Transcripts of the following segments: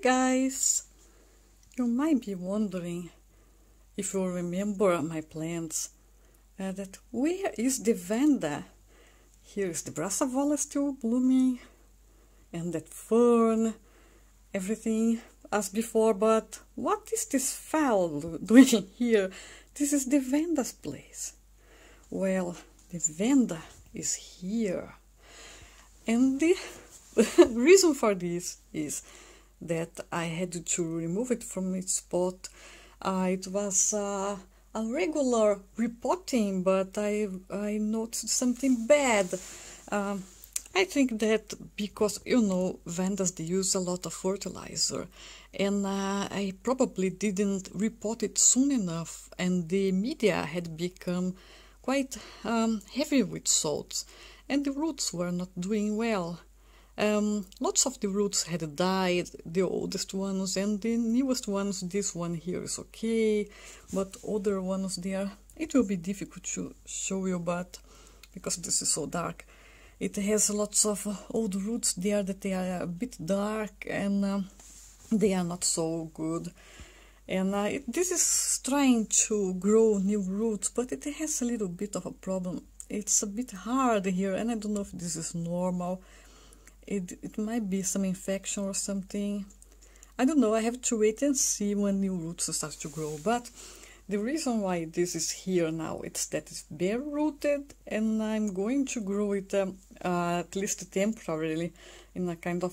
guys! You might be wondering, if you remember my plants, that where is the vanda? Here is the brassavola still blooming, and that fern, everything as before, but what is this fowl doing here? This is the vanda's place. Well, the vanda is here. And the reason for this is that I had to remove it from its spot. It was a regular repotting, but I noticed something bad. I think that because, you know, vandas, they use a lot of fertilizer, and I probably didn't repot it soon enough, and the media had become quite heavy with salts, and the roots were not doing well. Lots of the roots had died, the oldest ones, and the newest ones. This one here is okay, but other ones there, it will be difficult to show you, but because this is so dark, it has lots of old roots there that they are a bit dark, and they are not so good. And this is trying to grow new roots, but it has a little bit of a problem. It's a bit hard here, and I don't know if this is normal. It might be some infection or something. I don't know, I have to wait and see when new roots start to grow. But the reason why this is here now, it's that it's bare rooted, and I'm going to grow it at least temporarily in a kind of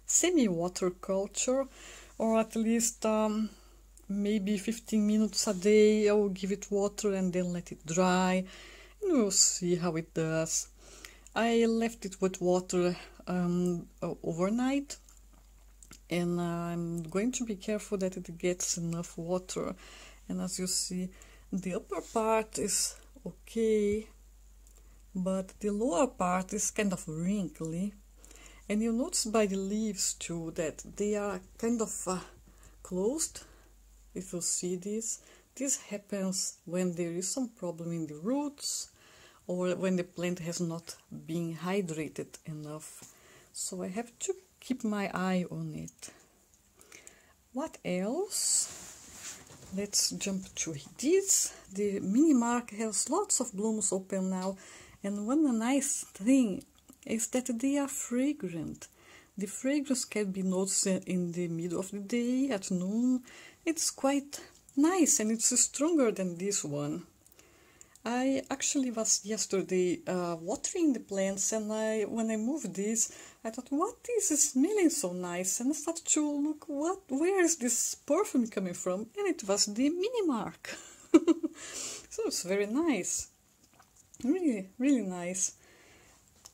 semi-water culture, or at least maybe 15 minutes a day. I will give it water and then let it dry, and we'll see how it does. I left it with water overnight, and I'm going to be careful that it gets enough water. And as you see, the upper part is okay, but the lower part is kind of wrinkly. And you notice by the leaves too that they are kind of closed. If you see this happens when there is some problem in the roots, or when the plant has not been hydrated enough. So I have to keep my eye on it. What else? Let's jump to this. The mini mark has lots of blooms open now, and one nice thing is that they are fragrant. The fragrance can be noticed in the middle of the day, at noon. It's quite nice, and it's stronger than this one. I actually was yesterday watering the plants, and when I moved this, I thought, what is smelling so nice? And I started to look, where is this perfume coming from? And it was the mini mark. So it's very nice. Really, really nice.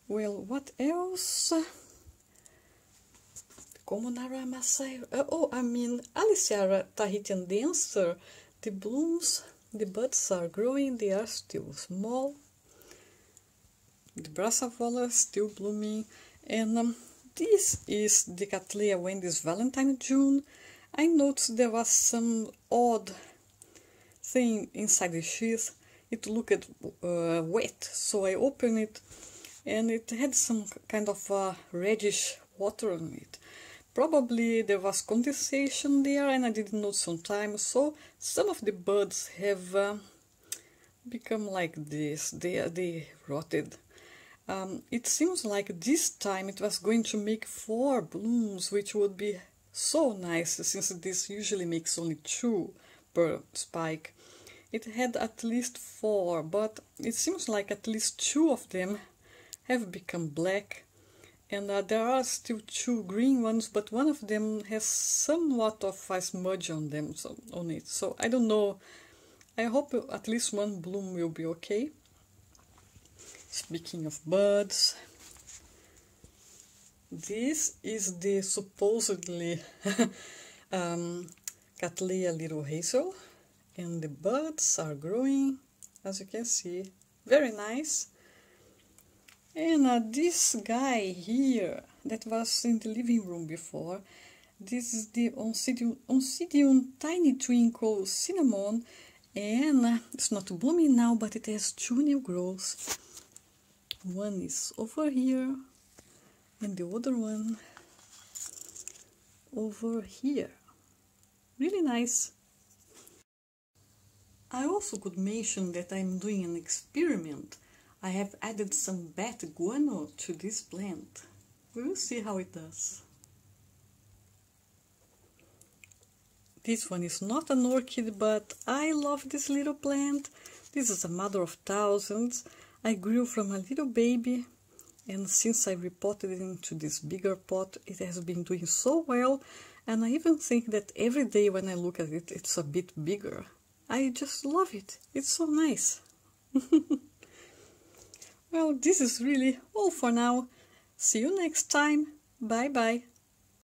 Well, what else? Aliceara Tahitian Dancer. The blooms, the buds are growing, they are still small. The brassavola is still blooming. And this is the Cattleya Wendy's Valentine June. I noticed there was some odd thing inside the sheath. It looked wet, so I opened it, and it had some kind of reddish water on it. Probably there was condensation there, and I didn't notice on time, so some of the buds have become like this. They rotted. It seems like this time it was going to make 4 blooms, which would be so nice, since this usually makes only 2 per spike. It had at least 4, but it seems like at least 2 of them have become black, and there are still 2 green ones, but one of them has somewhat of a smudge on them, on it. So I don't know. I hope at least 1 bloom will be okay. Speaking of buds, this is the supposedly Cattleya little Hazel, and the buds are growing, as you can see. Very nice. And this guy here, that was in the living room before, this is the Oncidium Tiny Twinkle Cinnamon, and it's not blooming now, but it has 2 new growths. One is over here, and the other one over here. Really nice. I also could mention that I'm doing an experiment. I have added some bat guano to this plant. We'll see how it does. This one is not an orchid, but I love this little plant. This is a mother of thousands. I grew from a little baby, and since I repotted it into this bigger pot, it has been doing so well, and I even think that every day when I look at it, it's a bit bigger. I just love it. It's so nice. Well, this is really all for now. See you next time. Bye bye.